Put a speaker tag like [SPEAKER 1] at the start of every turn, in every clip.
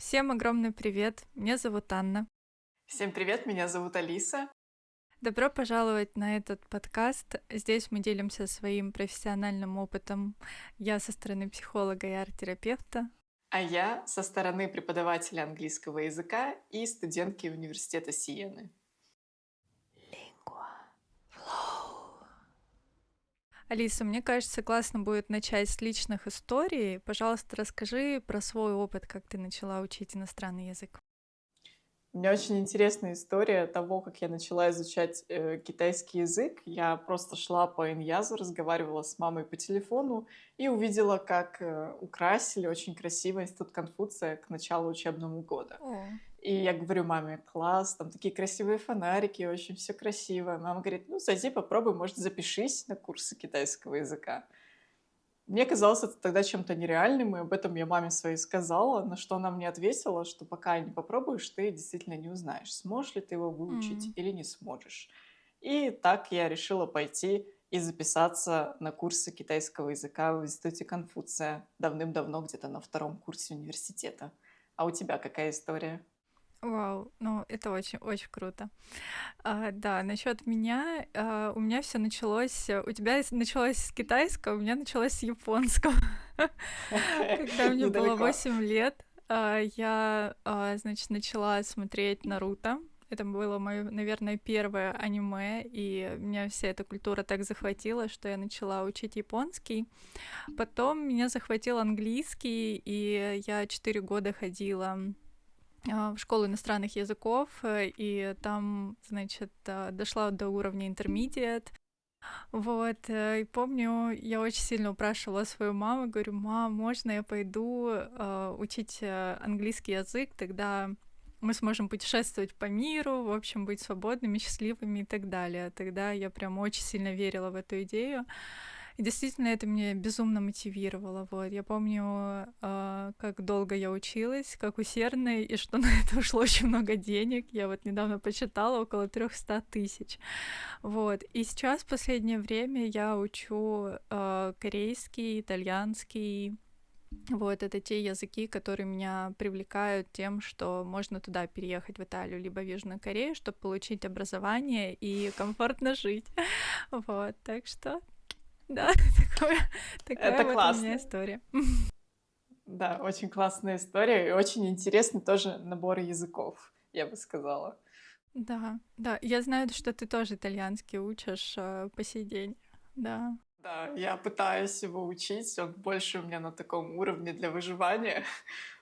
[SPEAKER 1] Всем огромный привет! Меня зовут Анна.
[SPEAKER 2] Всем привет, меня зовут Алиса.
[SPEAKER 1] Добро пожаловать на этот подкаст. Здесь мы делимся своим профессиональным опытом. Я со стороны психолога и арт-терапевта.
[SPEAKER 2] А я со стороны преподавателя английского языка и студентки университета Сиены.
[SPEAKER 1] Алиса, мне кажется, классно будет начать с личных историй. Пожалуйста, расскажи про свой опыт, как ты начала учить иностранный язык.
[SPEAKER 2] У меня очень интересная история того, как я начала изучать китайский язык. Я просто шла по Иньязу, разговаривала с мамой по телефону и увидела, как украсили очень красиво Институт Конфуция к началу учебного года.
[SPEAKER 1] О,
[SPEAKER 2] И я говорю маме: класс, там такие красивые фонарики, очень все красиво. Мама говорит: ну, зайди, попробуй, может, запишись на курсы китайского языка. Мне казалось это тогда чем-то нереальным, и об этом я маме своей сказала, на что она мне ответила, что пока не попробуешь, ты действительно не узнаешь, сможешь ли ты его выучить
[SPEAKER 1] м.
[SPEAKER 2] или не сможешь. И так я решила пойти и записаться на курсы китайского языка в Институте Конфуция давным-давно, где-то на втором курсе университета. А у тебя какая история?
[SPEAKER 1] Вау, ну это очень круто. Да, насчет меня, у меня все началось, у тебя началось с китайского, у меня началось с японского. Когда мне было
[SPEAKER 2] Недалеко.
[SPEAKER 1] 8 лет, я, значит, начала смотреть «Наруто». Это было моё, наверное, первое аниме, и меня вся эта культура так захватила, что я начала учить японский. Потом меня захватил английский, и я 4 года ходила в школу иностранных языков, и там, значит, дошла до уровня intermediate. Вот, и помню, я очень сильно упрашивала свою маму, говорю: «Мам, можно я пойду учить английский язык, тогда мы сможем путешествовать по миру, в общем, быть свободными, счастливыми и так далее». Тогда я прям очень сильно верила в эту идею. И действительно, это меня безумно мотивировало. Вот. Я помню, как долго я училась, как усердно, и что на это ушло очень много денег. Я вот недавно почитала, около 300 тысяч. Вот. И сейчас, в последнее время, я учу корейский, итальянский. Вот, это те языки, которые меня привлекают тем, что можно туда переехать, в Италию, либо в Южную Корею, чтобы получить образование и комфортно жить. Вот, так что, да, такая
[SPEAKER 2] Это
[SPEAKER 1] вот у меня
[SPEAKER 2] классно.
[SPEAKER 1] история.
[SPEAKER 2] Да, очень классная история и очень интересный тоже набор языков, я бы сказала.
[SPEAKER 1] Да, да, я знаю, что ты тоже итальянский учишь по сей день. Да.
[SPEAKER 2] Да, я пытаюсь его учить, он больше у меня на таком уровне для выживания.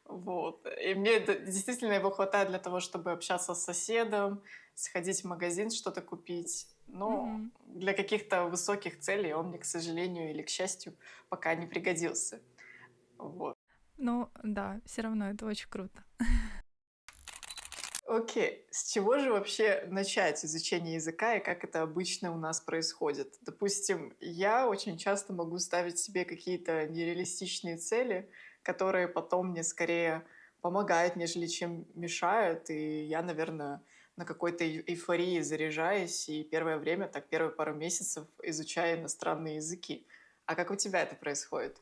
[SPEAKER 2] Вот. И мне действительно его хватает для того, чтобы общаться с соседом, сходить в магазин, что-то купить. Но
[SPEAKER 1] Мгм.
[SPEAKER 2] для каких-то высоких целей он мне, к сожалению или к счастью, пока не пригодился. Вот.
[SPEAKER 1] Ну, да, все равно это очень круто.
[SPEAKER 2] Окей, с чего же вообще начать изучение языка и как это обычно у нас происходит? Допустим, я очень часто могу ставить себе какие-то нереалистичные цели, которые потом мне скорее помогают, нежели чем мешают, и я, наверное, на какой-то эйфории заряжаюсь, и первое время, так первые пару месяцев изучаю иностранные языки. А как у тебя это происходит?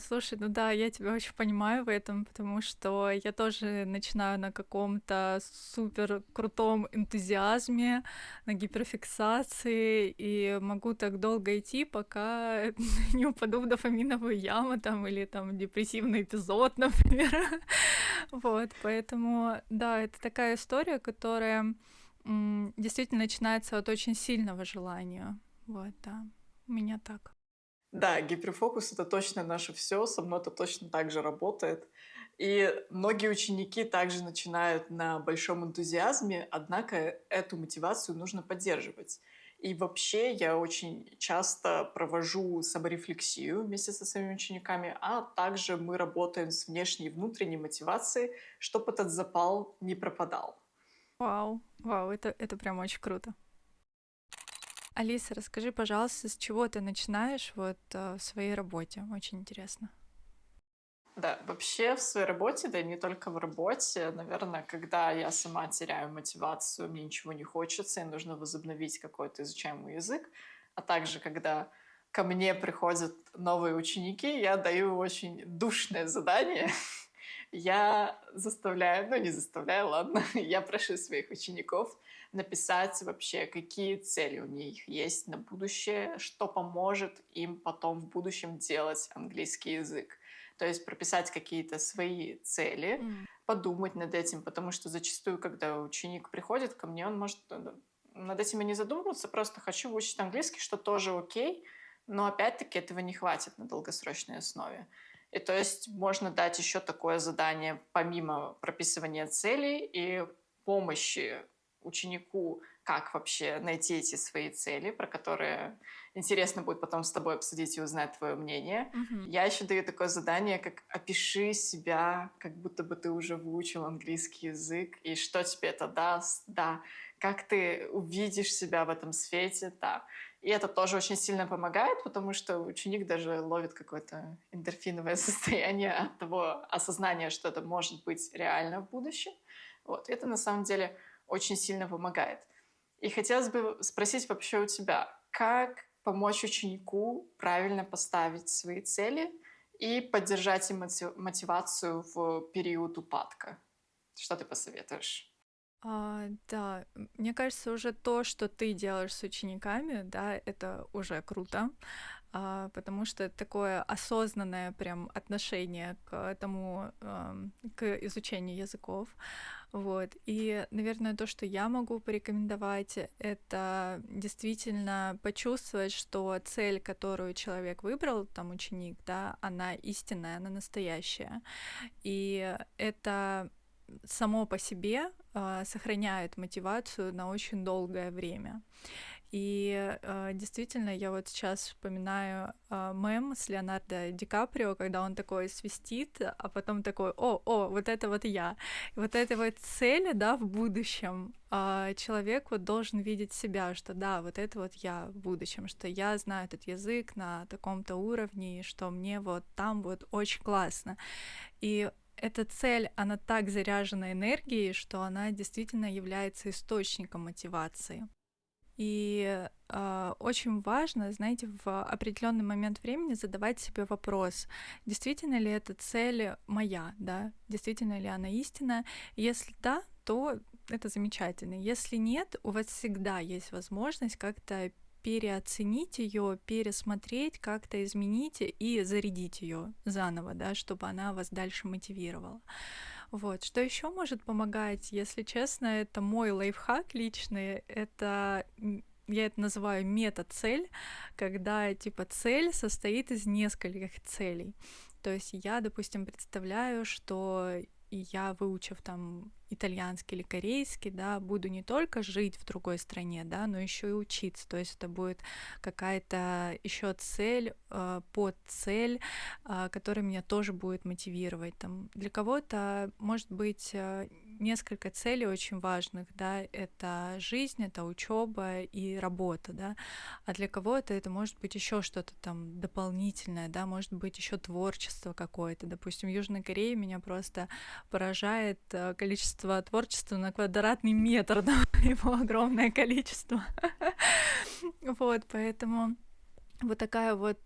[SPEAKER 1] Слушай, ну да, я тебя очень понимаю в этом, потому что я тоже начинаю на каком-то супер крутом энтузиазме, на гиперфиксации, и могу так долго идти, пока не упаду в дофаминовую яму там или там депрессивный эпизод, например. Вот, поэтому, да, это такая история, которая действительно начинается от очень сильного желания. Вот, да, у меня так.
[SPEAKER 2] Да, гиперфокус — это точно наше все. Со мной это точно так же работает. И многие ученики также начинают на большом энтузиазме, однако эту мотивацию нужно поддерживать. И вообще я очень часто провожу саморефлексию вместе со своими учениками, а также мы работаем с внешней и внутренней мотивацией, чтобы этот запал не пропадал.
[SPEAKER 1] Вау, вау, это прям очень круто. Алиса, расскажи, пожалуйста, с чего ты начинаешь вот в своей работе? Очень интересно.
[SPEAKER 2] Да, вообще в своей работе, да и не только в работе, наверное, когда я сама теряю мотивацию, мне ничего не хочется, и нужно возобновить какой-то изучаемый язык, а также когда ко мне приходят новые ученики, я даю очень душное задание я заставляю, ну не заставляю, ладно, я прошу своих учеников написать вообще, какие цели у них есть на будущее, что поможет им потом в будущем делать английский язык. То есть прописать какие-то свои цели,
[SPEAKER 1] М.
[SPEAKER 2] подумать над этим, потому что зачастую, когда ученик приходит ко мне, он может над этим и не задумываться, просто хочу выучить английский, что тоже окей, но опять-таки этого не хватит на долгосрочной основе. И то есть можно дать еще такое задание, помимо прописывания целей и помощи ученику, как вообще найти эти свои цели, про которые интересно будет потом с тобой обсудить и узнать твое мнение.
[SPEAKER 1] Мгм.
[SPEAKER 2] Я еще даю такое задание, как опиши себя, как будто бы ты уже выучил английский язык, и что тебе это даст, да, как ты увидишь себя в этом свете, да. И это тоже очень сильно помогает, потому что ученик даже ловит какое-то эндорфиновое состояние от того осознания, что это может быть реально в будущем. Вот. И это на самом деле очень сильно помогает. И хотелось бы спросить вообще у тебя, как помочь ученику правильно поставить свои цели и поддержать им мотивацию в период упадка? Что ты посоветуешь?
[SPEAKER 1] Да, мне кажется, уже то, что ты делаешь с учениками, да, это уже круто, потому что это такое осознанное прям отношение к тому, к изучению языков. Вот. И, наверное, то, что я могу порекомендовать, это действительно почувствовать, что цель, которую человек выбрал, там ученик, да, она истинная, она настоящая. И это само по себе сохраняет мотивацию на очень долгое время. И действительно, я вот сейчас вспоминаю мем с Леонардо Ди Каприо, когда он такой свистит, а потом такой, вот это вот я. И вот эта вот цель, да, в будущем, человек вот должен видеть себя, что да, вот это вот я в будущем, что я знаю этот язык на таком-то уровне, и что мне вот там вот очень классно. И эта цель, она так заряжена энергией, что она действительно является источником мотивации. И очень важно, знаете, в определенный момент времени задавать себе вопрос, действительно ли эта цель моя, да, действительно ли она истинная. Если да, то это замечательно. Если нет, у вас всегда есть возможность как-то переоценить ее, пересмотреть, как-то изменить и зарядить ее заново, да, чтобы она вас дальше мотивировала. Вот. Что еще может помогать, если честно, это мой лайфхак личный. Это я это называю мета-цель, когда типа цель состоит из нескольких целей. То есть я, допустим, представляю, что я, выучив там итальянский или корейский, да, буду не только жить в другой стране, да, но еще и учиться. То есть это будет какая-то еще цель, подцель, которая меня тоже будет мотивировать. Там, для кого-то может быть несколько целей очень важных, да, это жизнь, это учеба и работа, да, а для кого-то это может быть еще что-то там дополнительное, да, может быть еще творчество какое-то. Допустим, в Южной Корее меня просто поражает количество творчества на квадратный метр, да, его огромное количество. Вот, поэтому вот такая вот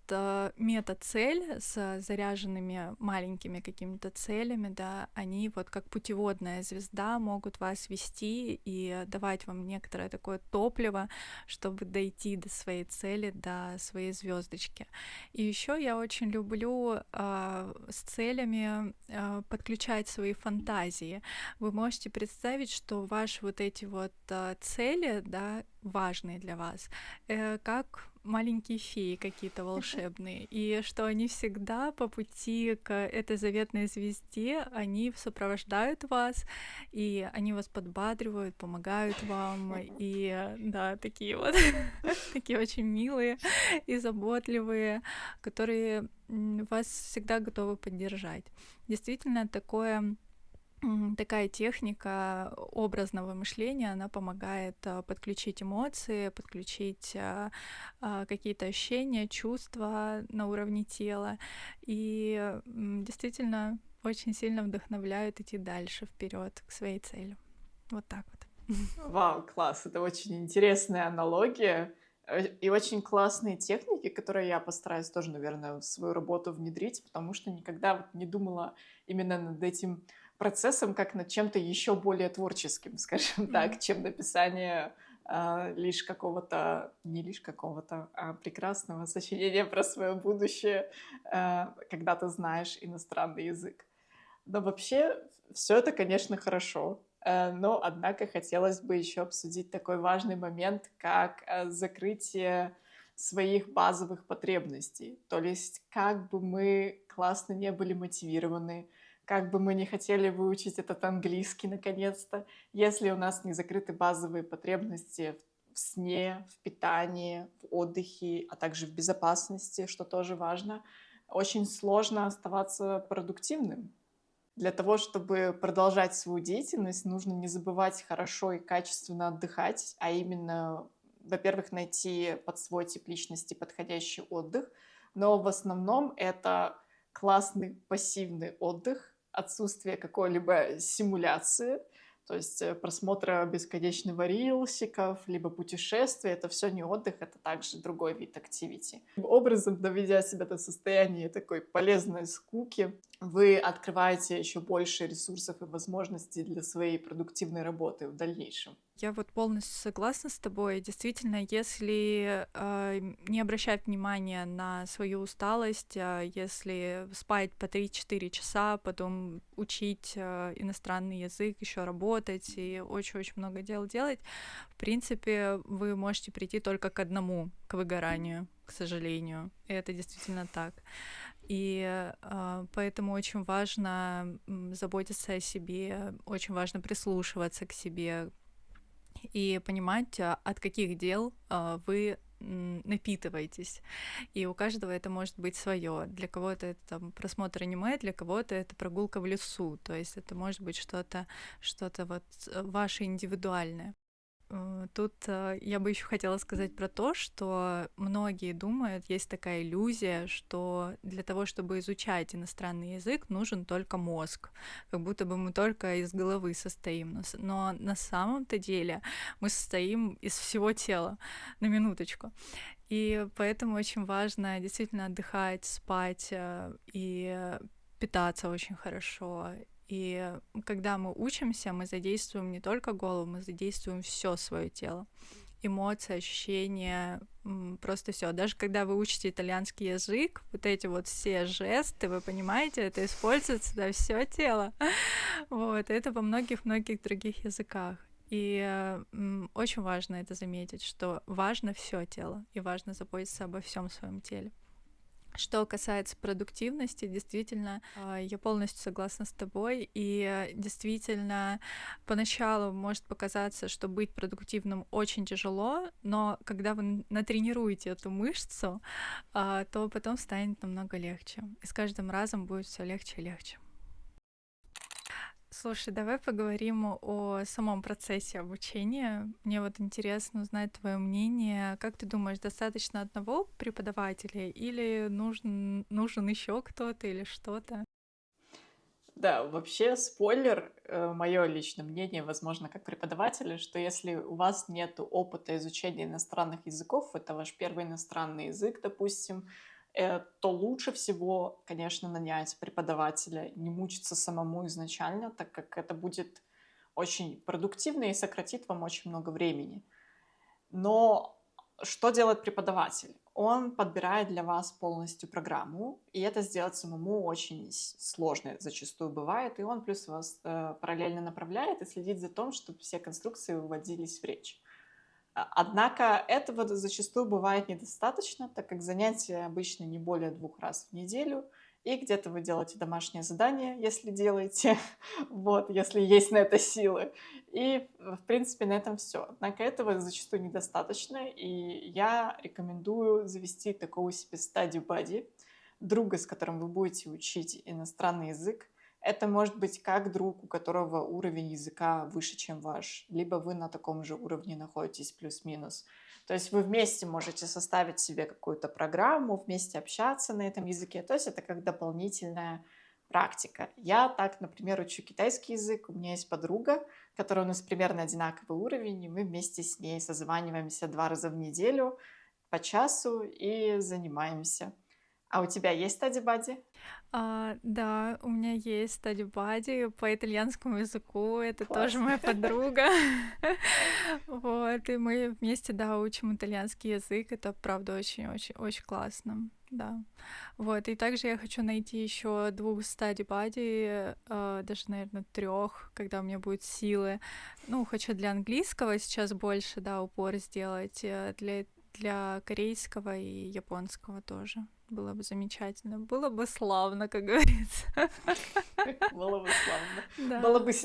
[SPEAKER 1] мета-цель с заряженными маленькими какими-то целями, да, они вот как путеводная звезда могут вас вести и давать вам некоторое такое топливо, чтобы дойти до своей цели, до своей звездочки. И еще я очень люблю с целями подключать свои фантазии. Вы можете представить, что ваши вот эти вот цели, да, важные для вас, как маленькие феи какие-то волшебные, и что они всегда по пути к этой заветной звезде, они сопровождают вас, и они вас подбадривают, помогают вам, и да, такие вот, такие очень милые и заботливые, которые вас всегда готовы поддержать. Действительно, такая техника образного мышления, она помогает подключить эмоции, подключить какие-то ощущения, чувства на уровне тела. И действительно очень сильно вдохновляют идти дальше, вперед к своей цели. Вот так вот.
[SPEAKER 2] Вау, класс! Это очень интересная аналогия. И очень классные техники, которые я постараюсь тоже, наверное, в свою работу внедрить, потому что никогда вот не думала именно над этим процессом, как над чем-то еще более творческим, скажем так,
[SPEAKER 1] Мгм.
[SPEAKER 2] чем написание лишь какого-то, не лишь какого-то, а прекрасного сочинения про свое будущее, когда ты знаешь иностранный язык. Но вообще все это, конечно, хорошо. Но, однако, хотелось бы еще обсудить такой важный момент, как закрытие своих базовых потребностей. То есть, как бы мы классно не были мотивированы, как бы мы не хотели выучить этот английский наконец-то, если у нас не закрыты базовые потребности в сне, в питании, в отдыхе, а также в безопасности, что тоже важно, очень сложно оставаться продуктивным. Для того, чтобы продолжать свою деятельность, нужно не забывать хорошо и качественно отдыхать, а именно, во-первых, найти под свой тип личности подходящий отдых, но в основном это классный пассивный отдых, отсутствие какой-либо симуляции, то есть просмотра бесконечного рилсиков, либо путешествия. Это все не отдых, это также другой вид активити. Таким образом, доведя себя до состояния такой полезной скуки, вы открываете еще больше ресурсов и возможностей для своей продуктивной работы в дальнейшем.
[SPEAKER 1] Я вот полностью согласна с тобой. Действительно, если не обращать внимания на свою усталость, если спать по 3-4 часа, потом учить иностранный язык, еще работать и очень-очень много дел делать, в принципе, вы можете прийти только к одному, к выгоранию, к сожалению. И это действительно так. И поэтому очень важно заботиться о себе, очень важно прислушиваться к себе, и понимать, от каких дел вы напитываетесь. И у каждого это может быть свое. Для кого-то это там просмотр аниме, для кого-то это прогулка в лесу. То есть это может быть что-то вот ваше индивидуальное. Тут я бы еще хотела сказать про то, что многие думают, есть такая иллюзия, что для того, чтобы изучать иностранный язык, нужен только мозг, как будто бы мы только из головы состоим. Но на самом-то деле мы состоим из всего тела, на минуточку. И поэтому очень важно действительно отдыхать, спать и питаться очень хорошо. И когда мы учимся, мы задействуем не только голову, мы задействуем все свое тело. Эмоции, ощущения, просто все. Даже когда вы учите итальянский язык, вот эти вот все жесты, вы понимаете, это используется на все тело. Вот, это во многих-многих других языках. И очень важно это заметить, что важно все тело, и важно заботиться обо всем своем теле. Что касается продуктивности, действительно, я полностью согласна с тобой. И действительно, поначалу может показаться, что быть продуктивным очень тяжело, но когда вы натренируете эту мышцу, то потом станет намного легче. И с каждым разом будет все легче и легче. Слушай, давай поговорим о самом процессе обучения. Мне вот интересно узнать твое мнение. Как ты думаешь, достаточно одного преподавателя или нужен еще кто-то или что-то?
[SPEAKER 2] Да, вообще, спойлер, мое личное мнение, возможно, как преподавателя, что если у вас нет опыта изучения иностранных языков, это ваш первый иностранный язык, допустим, то лучше всего, конечно, нанять преподавателя, не мучиться самому изначально, так как это будет очень продуктивно и сократит вам очень много времени. Но что делает преподаватель? Он подбирает для вас полностью программу, и это сделать самому очень сложно зачастую бывает, и он плюс вас параллельно направляет и следит за тем, чтобы все конструкции выводились в речь. Однако этого зачастую бывает недостаточно, так как занятия обычно не более 2 раз в неделю, и где-то вы делаете домашнее задание, если делаете, вот, если есть на это силы. И, в принципе, на этом все. Однако этого зачастую недостаточно, и я рекомендую завести такого себе стадию бади, друга, с которым вы будете учить иностранный язык. Это может быть как друг, у которого уровень языка выше, чем ваш, либо вы на таком же уровне находитесь плюс-минус. То есть вы вместе можете составить себе какую-то программу, вместе общаться на этом языке. То есть это как дополнительная практика. Я так, например, учу китайский язык. У меня есть подруга, которая у нас примерно одинаковый уровень, и мы вместе с ней созваниваемся 2 раза в неделю по часу и занимаемся. А у тебя есть стади-бади?
[SPEAKER 1] Да, у меня есть стадия бади по итальянскому языку. Это тоже
[SPEAKER 2] Классно.
[SPEAKER 1] моя подруга. Вот, и мы вместе, да, учим итальянский язык. Это правда очень-очень-очень классно. Да. Вот, и также я хочу найти еще 2 стадий бади, даже, наверное, 3, когда у меня будут силы. Ну, хочу для английского сейчас больше, да, упор сделать, для корейского и японского тоже. Было бы замечательно. Было бы славно, как говорится.
[SPEAKER 2] Было бы славно.
[SPEAKER 1] Да.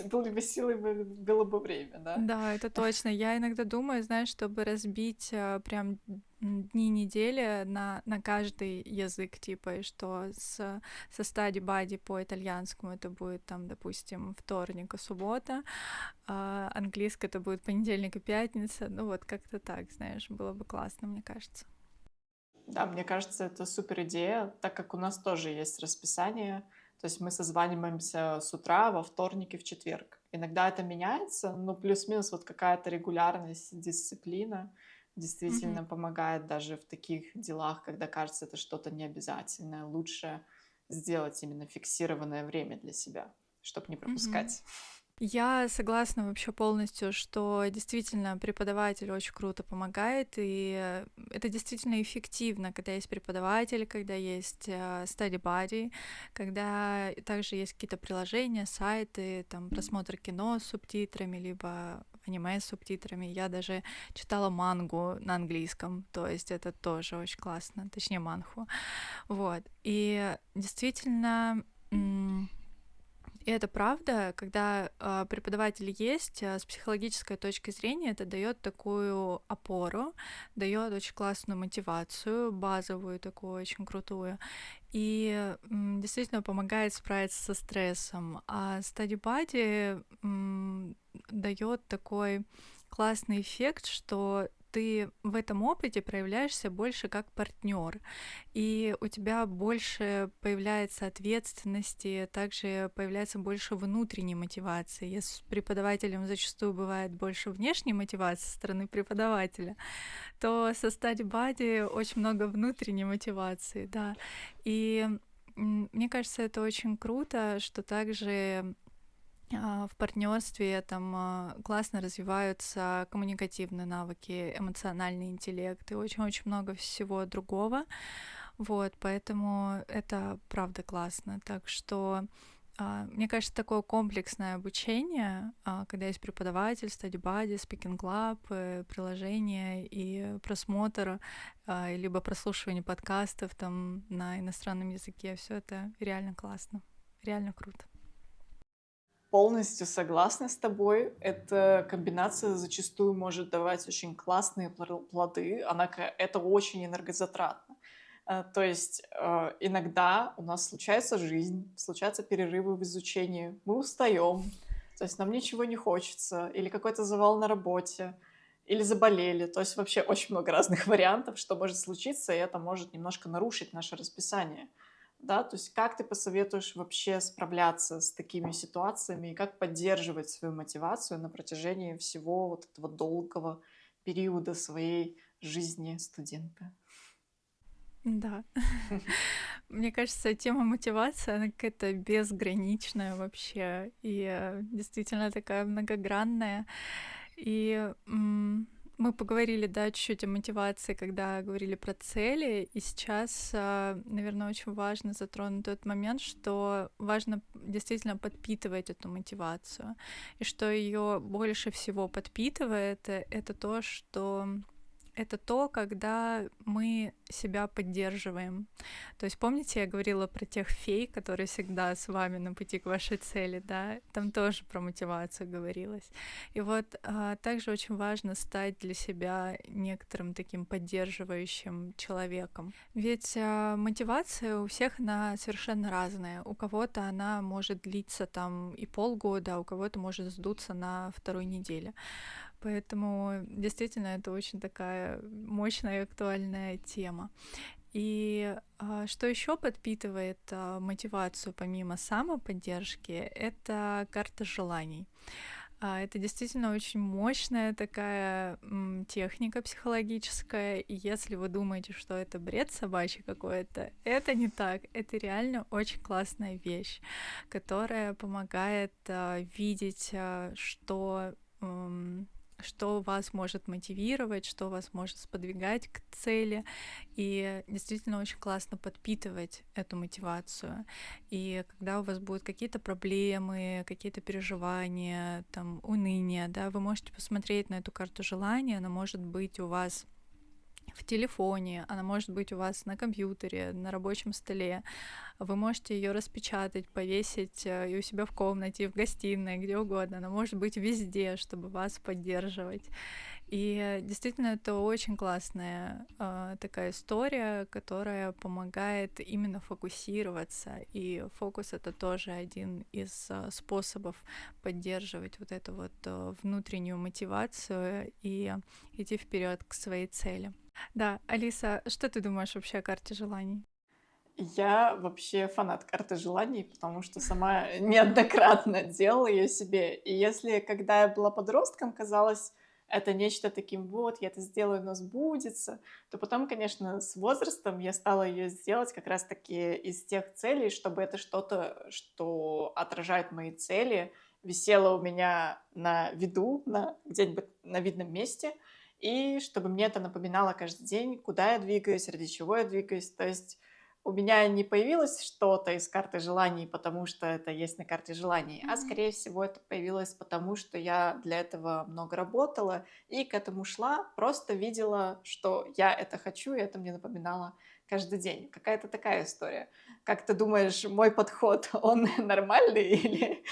[SPEAKER 2] Были бы силы, было бы время, да?
[SPEAKER 1] Да, это точно. Я иногда думаю, знаешь, чтобы разбить прям дни недели на каждый язык, типа, и что со стадии бади по итальянскому это будет там, допустим, вторник и суббота, а английский это будет понедельник и пятница. Ну вот как-то так, знаешь, было бы классно, мне кажется.
[SPEAKER 2] Да, мне кажется, это супер идея, так как у нас тоже есть расписание. То есть мы созваниваемся с утра во вторник и в четверг. Иногда это меняется, но плюс-минус вот какая-то регулярность, дисциплина
[SPEAKER 1] Мгм.
[SPEAKER 2] действительно помогает даже в таких делах, когда кажется это что-то необязательное. Лучше сделать именно фиксированное время для себя, чтобы не
[SPEAKER 1] Мгм.
[SPEAKER 2] пропускать.
[SPEAKER 1] Я согласна вообще полностью, что действительно преподаватель очень круто помогает, и это действительно эффективно, когда есть преподаватель, когда есть study buddy, когда также есть какие-то приложения, сайты, там просмотр кино с субтитрами, либо аниме с субтитрами. Я даже читала мангу на английском, то есть это тоже очень классно, точнее манху. Вот. И действительно, и это правда, когда преподаватель есть, с психологической точки зрения это дает такую опору, дает очень классную мотивацию, базовую такую, очень крутую, и действительно помогает справиться со стрессом. А study buddy дает такой классный эффект, что ты в этом опыте проявляешься больше как партнер, и у тебя больше появляется ответственности, также появляется больше внутренней мотивации. Если с преподавателем зачастую бывает больше внешней мотивации со стороны преподавателя, то со study buddy очень много внутренней мотивации, да. И мне кажется, это очень круто, что также в партнерстве там классно развиваются коммуникативные навыки, эмоциональный интеллект и очень-очень много всего другого. Вот, поэтому это правда классно. Так что мне кажется, такое комплексное обучение, когда есть преподаватель, study buddy, speaking club, приложение и просмотр, либо прослушивание подкастов там на иностранном языке, все это реально классно, реально круто.
[SPEAKER 2] Полностью согласна с тобой. Эта комбинация зачастую может давать очень классные плоды, однако это очень энергозатратно. То есть иногда у нас случается жизнь, случаются перерывы в изучении, мы устаем, то есть нам ничего не хочется, или какой-то завал на работе, или заболели. То есть вообще очень много разных вариантов, что может случиться, и это может немножко нарушить наше расписание. Да, то есть как ты посоветуешь вообще справляться с такими ситуациями и как поддерживать свою мотивацию на протяжении всего вот этого долгого периода своей жизни студента?
[SPEAKER 1] Да. Мне кажется, тема мотивации, она какая-то безграничная вообще, и действительно такая многогранная. И мы поговорили, да, чуть-чуть о мотивации, когда говорили про цели, и сейчас, наверное, очень важно затронуть тот момент, что важно действительно подпитывать эту мотивацию, и что ее больше всего подпитывает, это то, что это то, когда мы себя поддерживаем. То есть помните, я говорила про тех фей, которые всегда с вами на пути к вашей цели, да? Там тоже про мотивацию говорилось. И вот также очень важно стать для себя некоторым таким поддерживающим человеком. Ведь мотивация у всех она совершенно разная. У кого-то она может длиться там и полгода, а у кого-то может сдуться на второй неделе. Поэтому действительно это очень такая мощная и актуальная тема. И что еще подпитывает мотивацию помимо самоподдержки, это карта желаний. Это действительно очень мощная такая техника психологическая, и если вы думаете, что это бред собачий какой-то, это не так. Это реально очень классная вещь, которая помогает видеть, что вас может мотивировать, что вас может сподвигать к цели, и действительно очень классно подпитывать эту мотивацию. И когда у вас будут какие-то проблемы, какие-то переживания, там, уныние, да, вы можете посмотреть на эту карту желания, она может быть у вас в телефоне, она может быть у вас на компьютере, на рабочем столе. Вы можете ее распечатать, повесить и у себя в комнате, и в гостиной, где угодно. Она может быть везде, чтобы вас поддерживать. И действительно, это очень классная такая история, которая помогает именно фокусироваться. И фокус — это тоже один из способов поддерживать вот эту вот внутреннюю мотивацию и идти вперед к своей цели. Да, Алиса, что ты думаешь вообще о карте желаний?
[SPEAKER 2] Я вообще фанат карты желаний, потому что сама неоднократно делала ее себе. И если, когда я была подростком, казалось, это нечто таким, вот, я это сделаю, но сбудется, то потом, конечно, с возрастом я стала ее сделать как раз-таки из тех целей, чтобы это что-то, что отражает мои цели, висело у меня на виду, где-нибудь на видном месте, и чтобы мне это напоминало каждый день, куда я двигаюсь, ради чего я двигаюсь. То есть у меня не появилось что-то из карты желаний, потому что это есть на карте желаний, а
[SPEAKER 1] Мгм.
[SPEAKER 2] скорее всего это появилось потому, что я для этого много работала и к этому шла, просто видела, что я это хочу, и это мне напоминало каждый день. Какая-то такая история. Как ты думаешь, мой подход, он нормальный или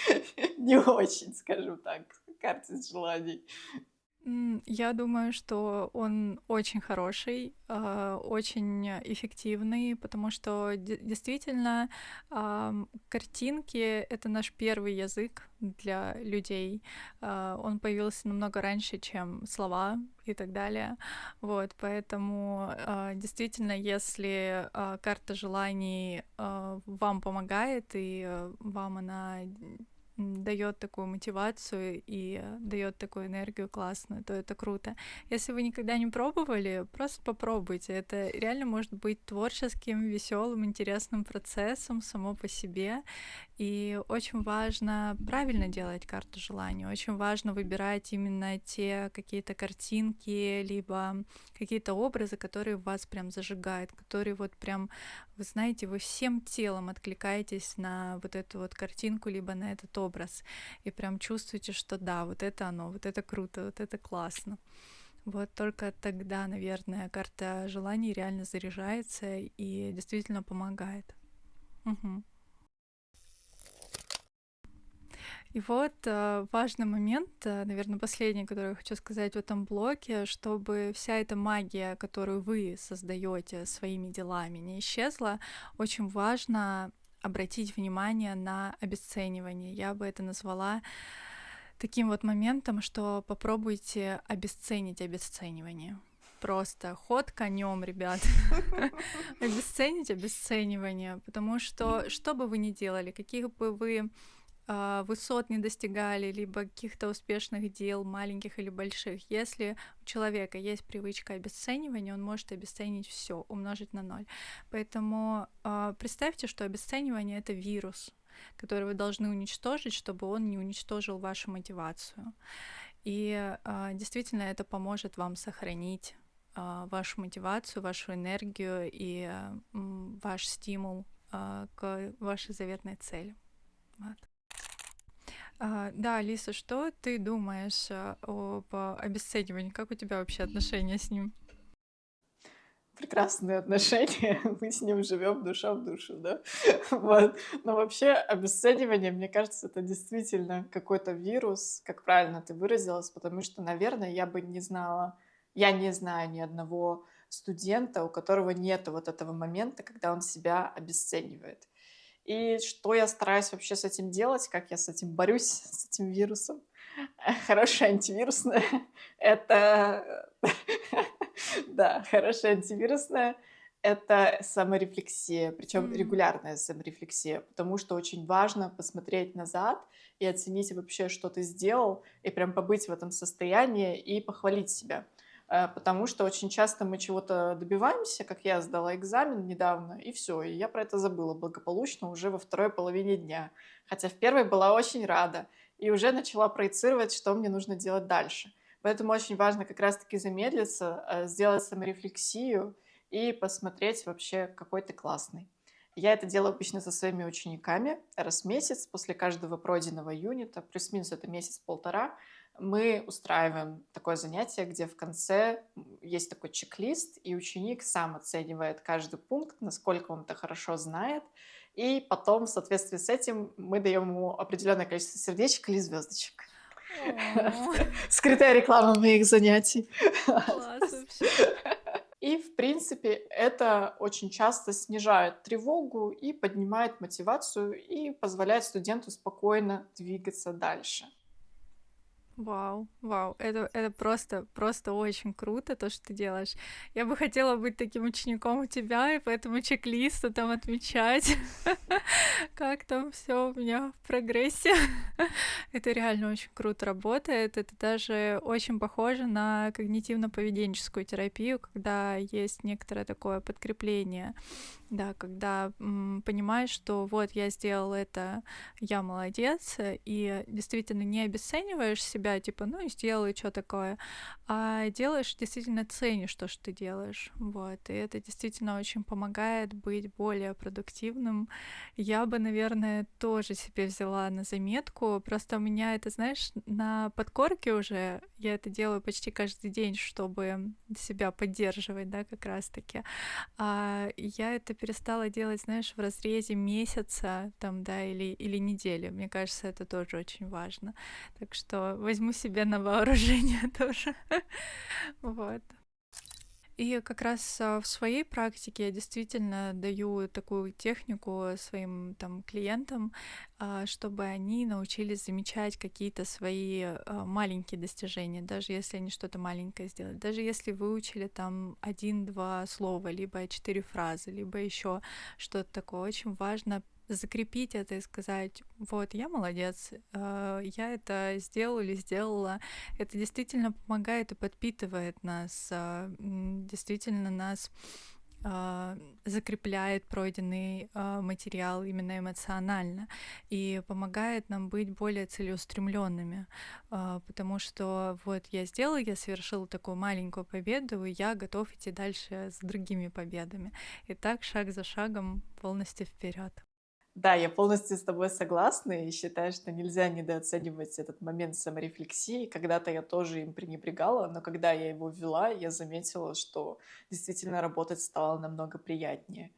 [SPEAKER 2] не очень, скажем так, к карте желаний?
[SPEAKER 1] Я думаю, что он очень хороший, очень эффективный, потому что действительно картинки — это наш первый язык для людей. Он появился намного раньше, чем слова и так далее. Вот, поэтому действительно, если карта желаний вам помогает и вам она дает такую мотивацию и дает такую энергию классную, то это круто. Если вы никогда не пробовали, просто попробуйте. Это реально может быть творческим, веселым, интересным процессом само по себе. И очень важно правильно делать карту желаний. Очень важно выбирать именно те какие-то картинки, либо какие-то образы, которые вас прям зажигают, которые вот прям, вы знаете, вы всем телом откликаетесь на вот эту вот картинку, либо на этот образ. И прям чувствуете, что да, вот это оно, вот это круто, вот это классно. Вот только тогда, наверное, карта желаний реально заряжается и действительно помогает. Мгм. И вот важный момент, наверное, последний, который я хочу сказать в этом блоке, чтобы вся эта магия, которую вы создаете своими делами, не исчезла, очень важно обратить внимание на обесценивание. Я бы это назвала таким вот моментом, что попробуйте обесценить обесценивание. Просто ход конем, ребят. Обесценить обесценивание, потому что бы вы ни делали, каких бы вы высот не достигали, либо каких-то успешных дел, маленьких или больших, если у человека есть привычка обесценивания, он может обесценить все, умножить на ноль. Поэтому представьте, что обесценивание — это вирус, который вы должны уничтожить, чтобы он не уничтожил вашу мотивацию. И действительно это поможет вам сохранить вашу мотивацию, вашу энергию и ваш стимул к вашей заветной цели. Вот. Да, Алиса, что ты думаешь об обесценивании? Как у тебя вообще отношения с ним?
[SPEAKER 2] Прекрасные отношения, мы с ним живем душа в душу, да. Вот. Но вообще обесценивание, мне кажется, это действительно какой-то вирус, как правильно ты выразилась, потому что, наверное, я не знаю ни одного студента, у которого нет вот этого момента, когда он себя обесценивает. И что я стараюсь вообще с этим делать, как я с этим борюсь, с этим вирусом? Хорошее антивирусное — это да, хорошее антивирусное — это саморефлексия, причем
[SPEAKER 1] М,
[SPEAKER 2] регулярная саморефлексия, потому что очень важно посмотреть назад и оценить вообще, что ты сделал, и прям побыть в этом состоянии и похвалить себя. Потому что очень часто мы чего-то добиваемся, как я сдала экзамен недавно, и все, и я про это забыла благополучно уже во второй половине дня. Хотя в первой была очень рада и уже начала проецировать, что мне нужно делать дальше. Поэтому очень важно как раз-таки замедлиться, сделать саморефлексию и посмотреть вообще, какой ты классный. Я это делаю обычно со своими учениками раз в месяц после каждого пройденного юнита, плюс-минус это месяц-полтора, мы устраиваем такое занятие, где в конце есть такой чек-лист, и ученик сам оценивает каждый пункт, насколько он это хорошо знает, и потом в соответствии с этим мы даем ему определенное количество сердечек или звездочек.
[SPEAKER 1] о,
[SPEAKER 2] Скрытая реклама моих занятий.
[SPEAKER 1] класс вообще.
[SPEAKER 2] И, в принципе, это очень часто снижает тревогу и поднимает мотивацию и позволяет студенту спокойно двигаться дальше.
[SPEAKER 1] Вау, вау, это просто очень круто, то, что ты делаешь. Я бы хотела быть таким учеником у тебя, и поэтому чек-листу там отмечать, как там все у меня в прогрессе. Это реально очень круто работает. Это даже очень похоже на когнитивно-поведенческую терапию, когда есть некоторое такое подкрепление. Да, когда понимаешь, что вот я сделал это, я молодец, и действительно не обесцениваешь себя, типа, ну и сделал, и что такое, а делаешь, действительно ценишь то, что ты делаешь, вот, и это действительно очень помогает быть более продуктивным. Я бы, наверное, тоже себе взяла на заметку, просто у меня это, знаешь, на подкорке уже, я это делаю почти каждый день, чтобы себя поддерживать, да, как раз-таки, я это перестала делать, знаешь, в разрезе месяца, там, да, или недели. Мне кажется, это тоже очень важно. Так что возьму себе на вооружение тоже. Вот. И как раз в своей практике я действительно даю такую технику своим там клиентам, чтобы они научились замечать какие-то свои маленькие достижения, даже если они что-то маленькое сделали, даже если выучили там один-два слова, либо четыре фразы, либо еще что-то такое. Очень важно закрепить это и сказать, вот, я молодец, я это сделал или сделала, это действительно помогает и подпитывает нас, действительно нас закрепляет пройденный материал именно эмоционально и помогает нам быть более целеустремленными, потому что вот я сделала, я совершила такую маленькую победу, и я готов идти дальше с другими победами. И так шаг за шагом полностью вперед.
[SPEAKER 2] Да, я полностью с тобой согласна и считаю, что нельзя недооценивать этот момент саморефлексии. Когда-то я тоже им пренебрегала, но когда я его ввела, я заметила, что действительно работать стало намного приятнее.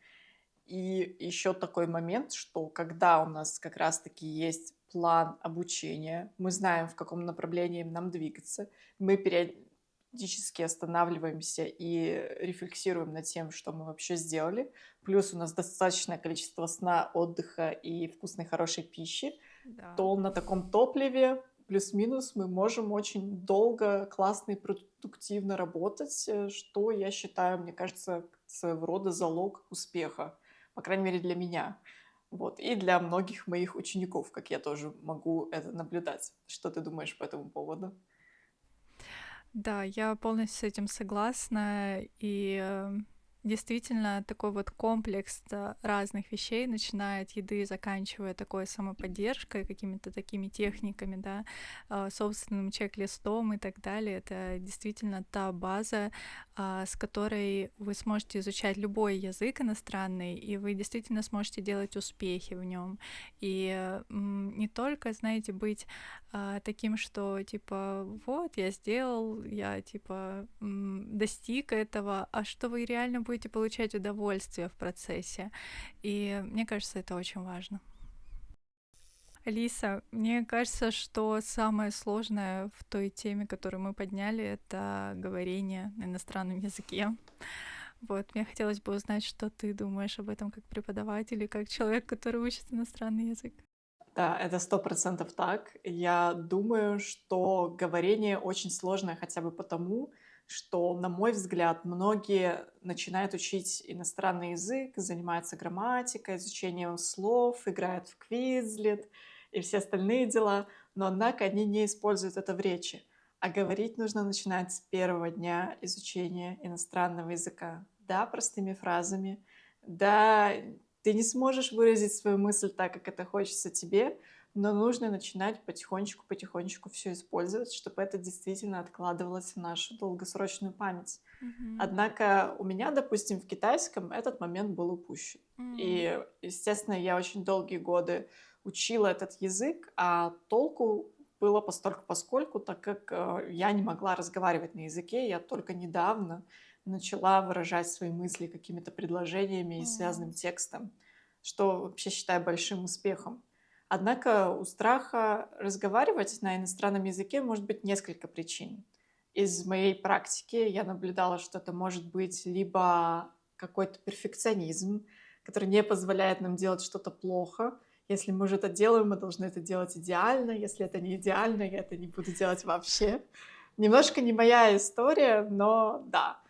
[SPEAKER 2] И еще такой момент, что когда у нас как раз-таки есть план обучения, мы знаем, в каком направлении нам двигаться, мы периодически останавливаемся и рефлексируем над тем, что мы вообще сделали, плюс у нас достаточное количество сна, отдыха и вкусной, хорошей пищи,
[SPEAKER 1] Да.
[SPEAKER 2] то на таком топливе плюс-минус мы можем очень долго, классно и продуктивно работать, что, я считаю, мне кажется, своего рода залог успеха, по крайней мере, для меня. Вот. И для многих моих учеников, как я тоже могу это наблюдать. Что ты думаешь по этому поводу?
[SPEAKER 1] Да, я полностью с этим согласна. И действительно, такой вот комплекс разных вещей, начиная от еды, заканчивая такой самоподдержкой, какими-то такими техниками, да, собственным чек-листом и так далее, это действительно та база, с которой вы сможете изучать любой язык иностранный, и вы действительно сможете делать успехи в нем. И не только, знаете, быть таким, что типа вот я сделал, я типа достиг этого, а что вы реально будете получать удовольствие в процессе. И мне кажется, это очень важно. Алиса, мне кажется, что самое сложное в той теме, которую мы подняли, это говорение на иностранном языке. Вот, мне хотелось бы узнать, что ты думаешь об этом как преподаватель и как человек, который учит иностранный язык.
[SPEAKER 2] Да, это 100% так. Я думаю, что говорение очень сложное хотя бы потому, что, на мой взгляд, многие начинают учить иностранный язык, занимаются грамматикой, изучением слов, играют в Quizlet и все остальные дела, но, однако, они не используют это в речи. А говорить нужно начинать с первого дня изучения иностранного языка. Да, простыми фразами. Да, ты не сможешь выразить свою мысль так, как это хочется тебе, но нужно начинать потихонечку все использовать, чтобы это действительно откладывалось в нашу долгосрочную память.
[SPEAKER 1] Мгм.
[SPEAKER 2] Однако у меня, допустим, в китайском этот момент был упущен.
[SPEAKER 1] М.
[SPEAKER 2] И, естественно, я очень долгие годы учила этот язык, а толку было постольку-поскольку, так как я не могла разговаривать на языке, я только недавно начала выражать свои мысли какими-то предложениями и
[SPEAKER 1] М.
[SPEAKER 2] связанным текстом, что вообще считаю большим успехом. Однако у страха разговаривать на иностранном языке может быть несколько причин. Из моей практики я наблюдала, что это может быть либо какой-то перфекционизм, который не позволяет нам делать что-то плохо. Если мы уже это делаем, мы должны это делать идеально. Если это не идеально, я это не буду делать вообще. Немножко не моя история, но да.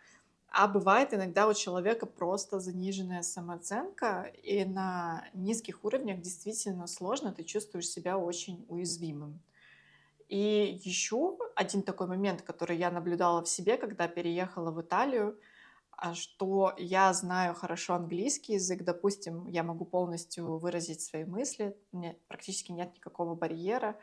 [SPEAKER 2] А бывает иногда у человека просто заниженная самооценка, и на низких уровнях действительно сложно, ты чувствуешь себя очень уязвимым. И еще один такой момент, который я наблюдала в себе, когда переехала в Италию, что я знаю хорошо английский язык, допустим, я могу полностью выразить свои мысли, у меня практически нет никакого барьера,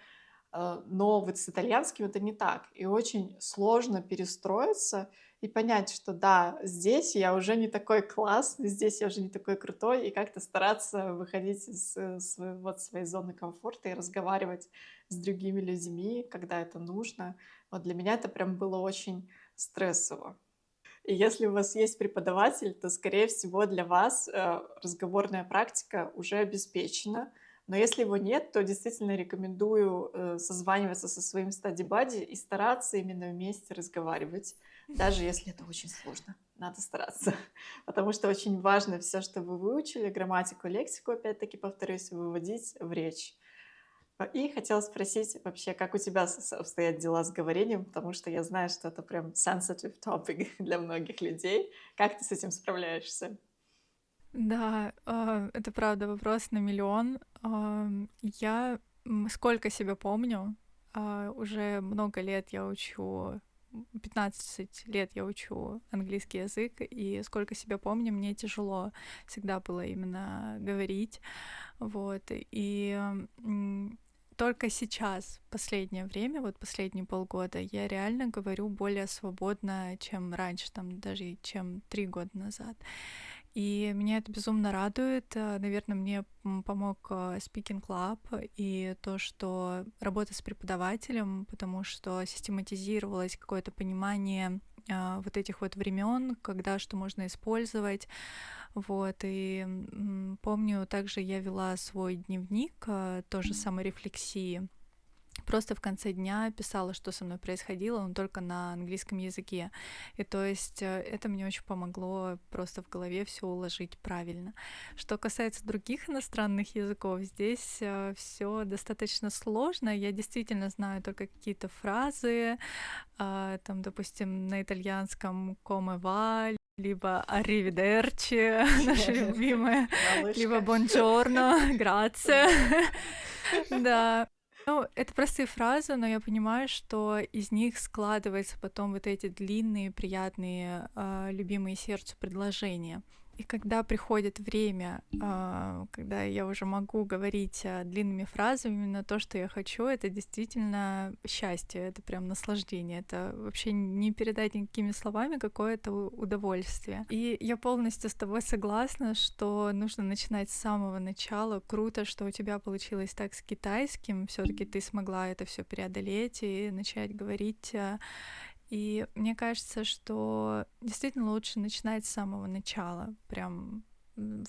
[SPEAKER 2] но вот с итальянским это не так. И очень сложно перестроиться и понять, что да, здесь я уже не такой классный, здесь я уже не такой крутой, и как-то стараться выходить из своей зоны комфорта и разговаривать с другими людьми, когда это нужно. Вот для меня это прям было очень стрессово. И если у вас есть преподаватель, то, скорее всего, для вас разговорная практика уже обеспечена. Но если его нет, то действительно рекомендую созваниваться со своим стади-бади и стараться именно вместе разговаривать, даже если это очень сложно. Надо стараться, потому что очень важно все, что вы выучили, грамматику, лексику, опять-таки повторюсь, выводить в речь. И хотела спросить вообще, как у тебя обстоят дела с говорением, потому что я знаю, что это прям sensitive topic для многих людей. Как ты с этим справляешься?
[SPEAKER 1] Да, это правда вопрос на миллион. Я, сколько себя помню, уже много лет я учу, 15 лет я учу английский язык, и сколько себя помню, мне тяжело всегда было именно говорить. Вот, и только сейчас, последнее время, вот последние полгода, я реально говорю более свободно, чем раньше, там даже чем 3 года назад. И меня это безумно радует. Наверное, мне помог Speaking Club и то, что работа с преподавателем, потому что систематизировалось какое-то понимание вот этих вот времен, когда что можно использовать. Вот, и помню, также я вела свой дневник, тоже саморефлексии. Просто в конце дня писала, что со мной происходило, но только на английском языке. И то есть это мне очень помогло просто в голове все уложить правильно. Что касается других иностранных языков, здесь все достаточно сложно. Я действительно знаю только какие-то фразы, там, допустим, на итальянском «come va», либо «arrivederci», наше любимое, либо
[SPEAKER 2] Малышка.
[SPEAKER 1] «buongiorno», «grazie».
[SPEAKER 2] Да.
[SPEAKER 1] Да. Ну, это простые фразы, но я понимаю, что из них складываются потом вот эти длинные, приятные, любимые сердцу предложения. И когда приходит время, когда я уже могу говорить длинными фразами, именно то, что я хочу, это действительно счастье, это прям наслаждение, это вообще не передать никакими словами какое-то удовольствие. И я полностью с тобой согласна, что нужно начинать с самого начала. Круто, что у тебя получилось так с китайским, все-таки ты смогла это все преодолеть и начать говорить. И мне кажется, что действительно лучше начинать с самого начала. Прям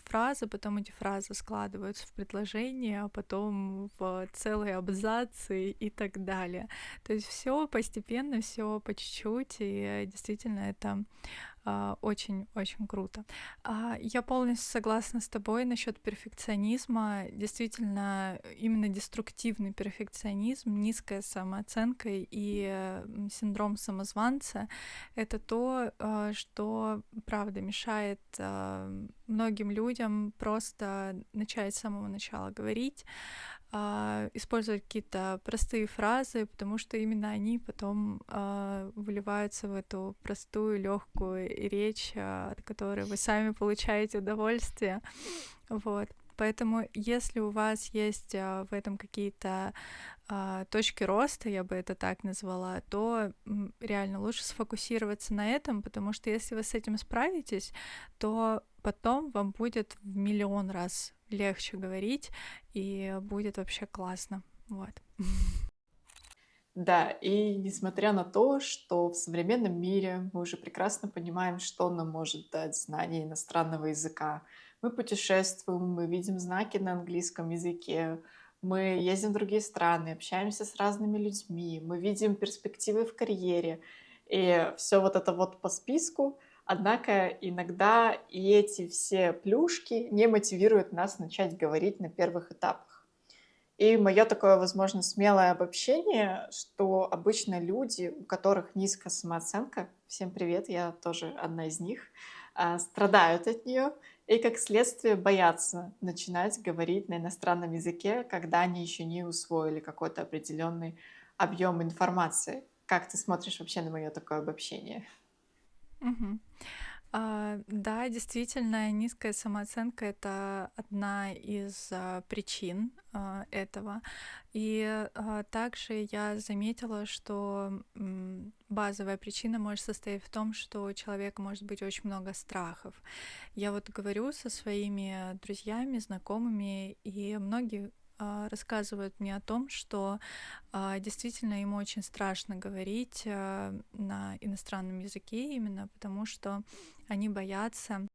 [SPEAKER 1] фразы, потом эти фразы складываются в предложения, а потом в целые абзацы и так далее. То есть все постепенно, все по чуть-чуть, и действительно это Очень-очень круто. Я полностью согласна с тобой насчет перфекционизма. Действительно, именно деструктивный перфекционизм, низкая самооценка и синдром самозванца — это то, что, правда, мешает многим людям просто начать с самого начала говорить, использовать какие-то простые фразы, потому что именно они потом выливаются в эту простую, легкую речь, от которой вы сами получаете удовольствие. Вот. Поэтому, если у вас есть в этом какие-то точки роста, я бы это так назвала, то реально лучше сфокусироваться на этом, потому что если вы с этим справитесь, то потом вам будет в миллион раз легче говорить, и будет вообще классно. Вот.
[SPEAKER 2] Да, и несмотря на то, что в современном мире мы уже прекрасно понимаем, что нам может дать знание иностранного языка. Мы путешествуем, мы видим знаки на английском языке, мы ездим в другие страны, общаемся с разными людьми, мы видим перспективы в карьере. И все вот это вот по списку. Однако иногда и эти все плюшки не мотивируют нас начать говорить на первых этапах. И мое такое, возможно, смелое обобщение, что обычно люди, у которых низкая самооценка, всем привет, я тоже одна из них, страдают от нее и, как следствие, боятся начинать говорить на иностранном языке, когда они еще не усвоили какой-то определенный объем информации. Как ты смотришь вообще на мое такое обобщение?
[SPEAKER 1] Мгм. Да, действительно, низкая самооценка — это одна из причин этого. И также я заметила, что базовая причина может состоять в том, что у человека может быть очень много страхов. Я вот говорю со своими друзьями, знакомыми, и многие рассказывают мне о том, что действительно им очень страшно говорить на иностранном языке, именно потому что они боятся,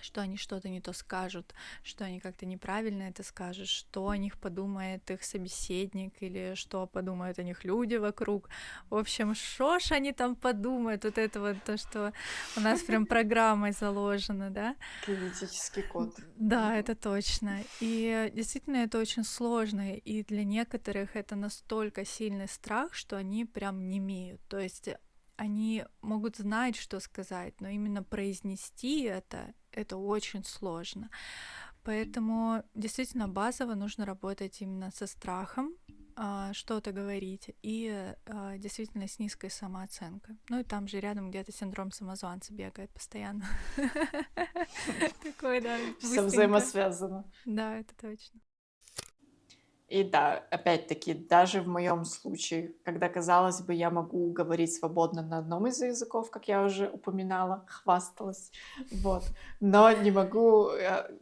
[SPEAKER 1] что они что-то не то скажут, что они как-то неправильно это скажут, что о них подумает их собеседник или что подумают о них люди вокруг. В общем, что ж они там подумают, вот это вот то, что у нас прям программой заложено, да?
[SPEAKER 2] Генетический код.
[SPEAKER 1] Да,
[SPEAKER 2] Мгм.
[SPEAKER 1] это точно. И действительно это очень сложно, и для некоторых это настолько сильный страх, что они прям немеют. То есть они могут знать, что сказать, но именно произнести это очень сложно. Поэтому действительно базово нужно работать именно со страхом что-то говорить и действительно с низкой самооценкой. Ну и там же рядом где-то синдром самозванца бегает постоянно. Такой, да,
[SPEAKER 2] Все
[SPEAKER 1] быстренько.
[SPEAKER 2] взаимосвязано.
[SPEAKER 1] Да, это точно.
[SPEAKER 2] И да, опять-таки, даже в моем случае, когда, казалось бы, я могу говорить свободно на одном из языков, как я уже упоминала, хвасталась, вот, но не могу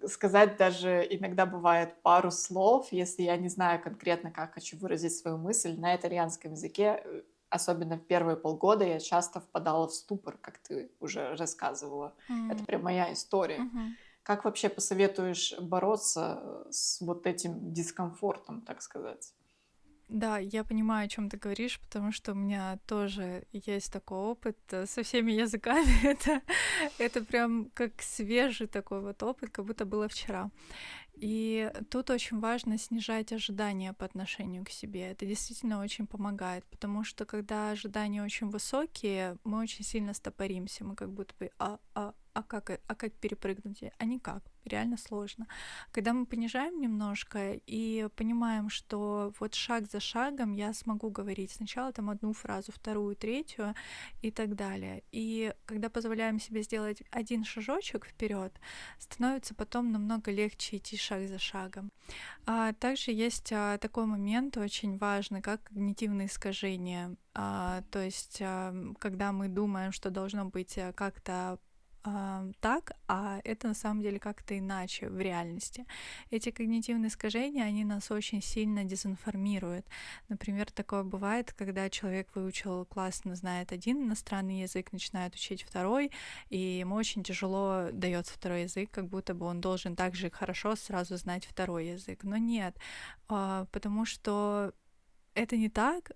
[SPEAKER 2] сказать даже, иногда бывает пару слов, если я не знаю конкретно, как хочу выразить свою мысль на итальянском языке. Особенно в первые полгода я часто впадала в ступор, как ты уже рассказывала. Это
[SPEAKER 1] М,
[SPEAKER 2] прям моя история.
[SPEAKER 1] мгм.
[SPEAKER 2] Как вообще посоветуешь бороться с вот этим дискомфортом, так сказать?
[SPEAKER 1] Да, я понимаю, о чем ты говоришь, потому что у меня тоже есть такой опыт со всеми языками. Это прям как свежий такой вот опыт, как будто было вчера. И тут очень важно снижать ожидания по отношению к себе. Это действительно очень помогает, потому что когда ожидания очень высокие, мы очень сильно стопоримся. Мы как будто бы, как перепрыгнуть? А никак. Реально сложно. Когда мы понижаем немножко и понимаем, что вот шаг за шагом я смогу говорить сначала там одну фразу, вторую, третью и так далее. И когда позволяем себе сделать один шажочек вперед, становится потом намного легче идти шаг за шагом. Также есть такой момент очень важный, как когнитивные искажения. То есть, когда мы думаем, что должно быть как-то так, а это на самом деле как-то иначе в реальности. Эти когнитивные искажения, они нас очень сильно дезинформируют. Например, такое бывает, когда человек выучил классно, знает один иностранный язык, начинает учить второй, и ему очень тяжело дается второй язык, как будто бы он должен так же хорошо сразу знать второй язык. Но нет, потому что это не так.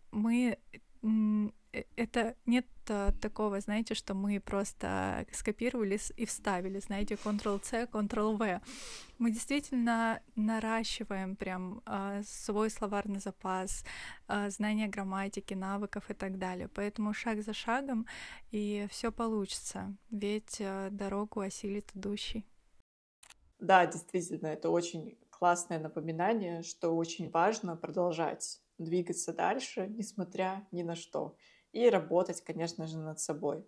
[SPEAKER 1] это нет такого, знаете, что мы просто скопировали и вставили, знаете, Ctrl-C, Ctrl-V. Мы действительно наращиваем прям свой словарный запас, знание грамматики, навыков и так далее. Поэтому шаг за шагом, и все получится, ведь дорогу осилит идущий.
[SPEAKER 2] Да, действительно, это очень классное напоминание, что очень важно продолжать двигаться дальше, несмотря ни на что, и работать, конечно же, над собой.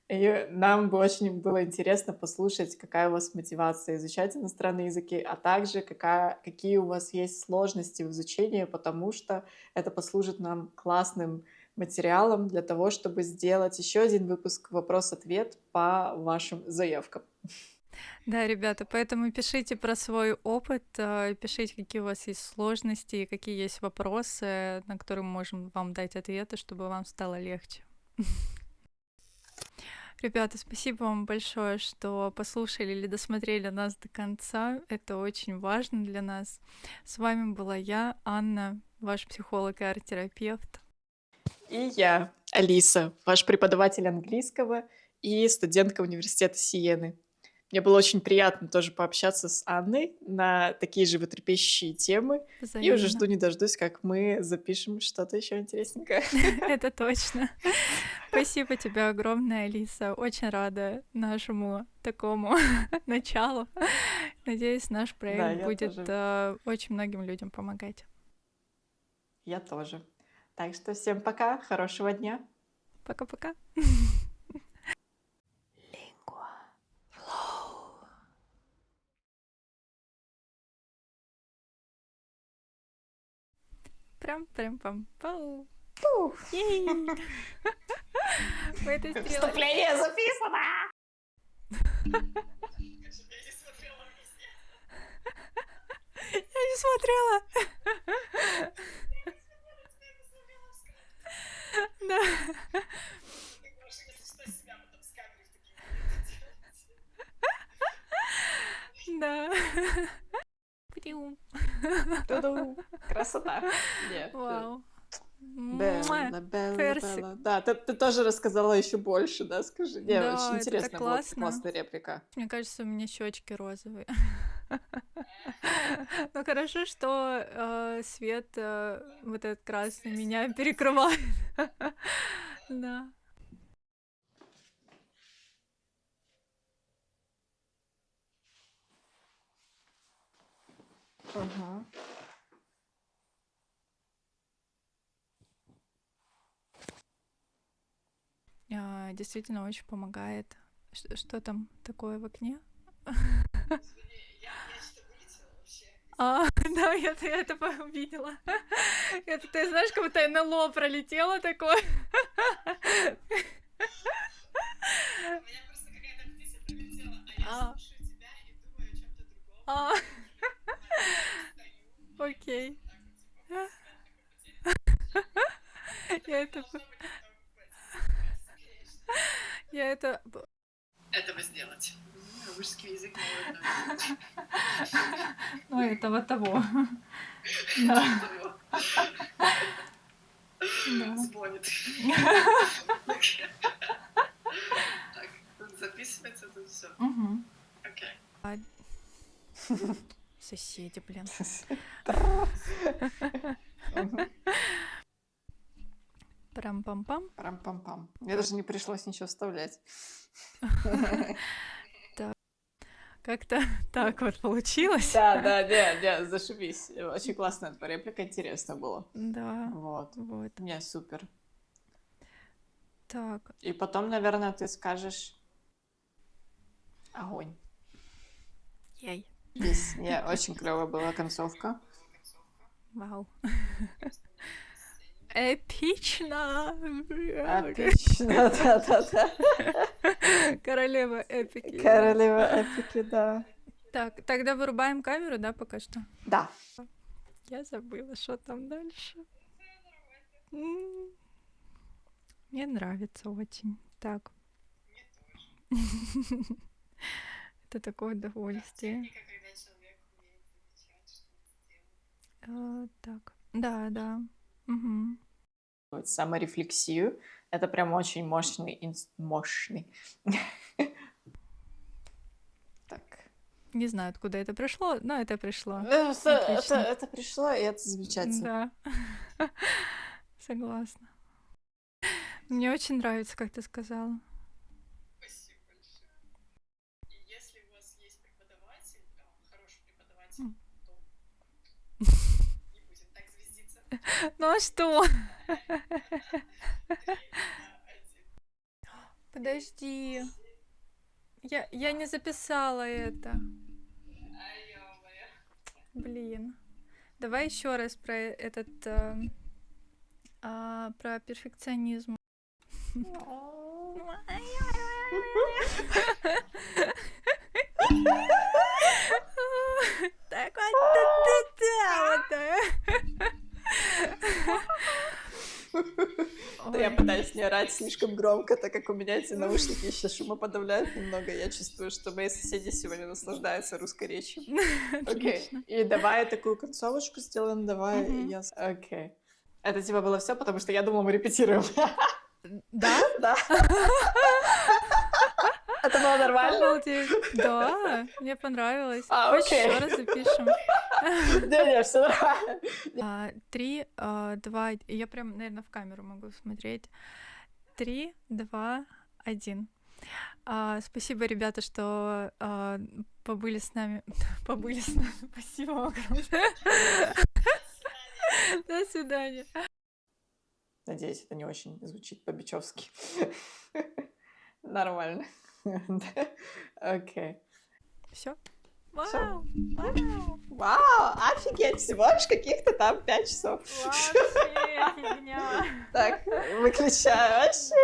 [SPEAKER 2] И нам бы очень было интересно послушать, какая у вас мотивация изучать иностранные языки, а также какие у вас есть сложности в изучении, потому что это послужит нам классным материалом для того, чтобы сделать еще один выпуск «Вопрос-ответ» по вашим заявкам.
[SPEAKER 1] Да, ребята, поэтому пишите про свой опыт, пишите, какие у вас есть сложности, какие есть вопросы, на которые мы можем вам дать ответы, чтобы вам стало легче. Ребята, спасибо вам большое, что послушали или досмотрели нас до конца. Это очень важно для нас. С вами была я, Анна, ваш психолог и арт-терапевт.
[SPEAKER 2] И я, Алиса, ваш преподаватель английского и студентка университета Сиены. Мне было очень приятно тоже пообщаться с Анной на такие животрепещущие темы. И уже жду не дождусь, как мы запишем что-то еще интересненькое.
[SPEAKER 1] Это точно. Спасибо тебе огромное, Алиса. Очень рада нашему такому началу. Надеюсь, наш проект будет очень многим людям помогать.
[SPEAKER 2] Я тоже. Так что всем пока, хорошего дня.
[SPEAKER 1] Пока-пока. Прям-прям-пам-пау.
[SPEAKER 2] Вступление записано!
[SPEAKER 1] Я не смотрела. Да. Да.
[SPEAKER 2] Ту-ду. Красота.
[SPEAKER 1] Вау.
[SPEAKER 2] Белла, Белла. Да, ты тоже рассказала еще больше, да, скажи? Не,
[SPEAKER 1] Да,
[SPEAKER 2] очень
[SPEAKER 1] это
[SPEAKER 2] интересно
[SPEAKER 1] так
[SPEAKER 2] было,
[SPEAKER 1] классно.
[SPEAKER 2] классная реплика.
[SPEAKER 1] Мне кажется, у меня щечки розовые. Ну хорошо, что свет вот этот красный меня перекрывает. Да. Действительно очень помогает. Что там такое в окне? Да, я это увидела. Это, ты знаешь, как будто НЛО пролетело такое. У меня просто какая-то птица прилетела, а я слушаю тебя и думаю о чем-то другом. Окей. Я это... Я это...
[SPEAKER 2] Этого сделать. Русский язык
[SPEAKER 1] Ну, этого того. Да.
[SPEAKER 2] Сбонит. Так, тут записывается, тут все. Окей.
[SPEAKER 1] Соседи, блин. Прам-пам-пам.
[SPEAKER 2] Прам-пам-пам. Мне даже не пришлось ничего вставлять.
[SPEAKER 1] Как-то так вот получилось.
[SPEAKER 2] Да, зашибись. Очень классная твоя реплика, интересно было.
[SPEAKER 1] Да.
[SPEAKER 2] Вот. Не, супер.
[SPEAKER 1] Так.
[SPEAKER 2] И потом, наверное, ты скажешь огонь.
[SPEAKER 1] Ей.
[SPEAKER 2] Не, очень клевая была концовка.
[SPEAKER 1] Вау. Эпично!
[SPEAKER 2] Эпично, да.
[SPEAKER 1] Королева эпики.
[SPEAKER 2] Королева эпики, да.
[SPEAKER 1] Так, тогда вырубаем камеру, да, пока что?
[SPEAKER 2] Да.
[SPEAKER 1] Я забыла, что там дальше. Мне нравится очень. Так. Это такое удовольствие. Так. Да. Угу.
[SPEAKER 2] делать саморефлексию. Это прям очень мощный. Так.
[SPEAKER 1] Не знаю, откуда это пришло, но это пришло.
[SPEAKER 2] Это
[SPEAKER 1] Отлично.
[SPEAKER 2] пришло, и это замечательно.
[SPEAKER 1] Да, согласна. Мне очень нравится, как ты сказала.
[SPEAKER 2] Спасибо большое. И если у вас есть преподаватель, хороший преподаватель,
[SPEAKER 1] М.
[SPEAKER 2] то не будем так звездиться.
[SPEAKER 1] Ну а что?
[SPEAKER 2] 3, 2, 1.
[SPEAKER 1] Подожди. Я не записала это.
[SPEAKER 2] Ай-ё-моё.
[SPEAKER 1] Блин. Давай еще раз про этот, про перфекционизм. Так
[SPEAKER 2] Да, я
[SPEAKER 1] Ой,
[SPEAKER 2] пытаюсь не орать слишком громко, так как у меня эти наушники еще шумоподавляют немного. Я чувствую, что мои соседи сегодня наслаждаются русской речью. Окей.
[SPEAKER 1] отлично.
[SPEAKER 2] И давай такую концовочку сделаем. Давай
[SPEAKER 1] Мгм.
[SPEAKER 2] я... Окей. Это типа было все, потому что я думала, мы репетируем.
[SPEAKER 1] Да?
[SPEAKER 2] Да. Это было нормально?
[SPEAKER 1] Обалдеть. Да, мне понравилось.
[SPEAKER 2] А,
[SPEAKER 1] Хочешь,
[SPEAKER 2] окей.
[SPEAKER 1] еще раз запишем?
[SPEAKER 2] Не-не, все нормально.
[SPEAKER 1] 3, 2, я прям, наверное, в камеру могу смотреть. 3, 2, 1. Спасибо, ребята, что побыли с нами. Побыли с нами. Спасибо огромное. До свидания.
[SPEAKER 2] Надеюсь, это не очень звучит по-бичевски. Нормально. Окей.
[SPEAKER 1] Все.
[SPEAKER 2] Всё.
[SPEAKER 1] Вау! Вау!
[SPEAKER 2] Вау, офигеть, всего лишь каких-то там 5 часов.
[SPEAKER 1] Вообще фигня.
[SPEAKER 2] Так, выключаю. Вообще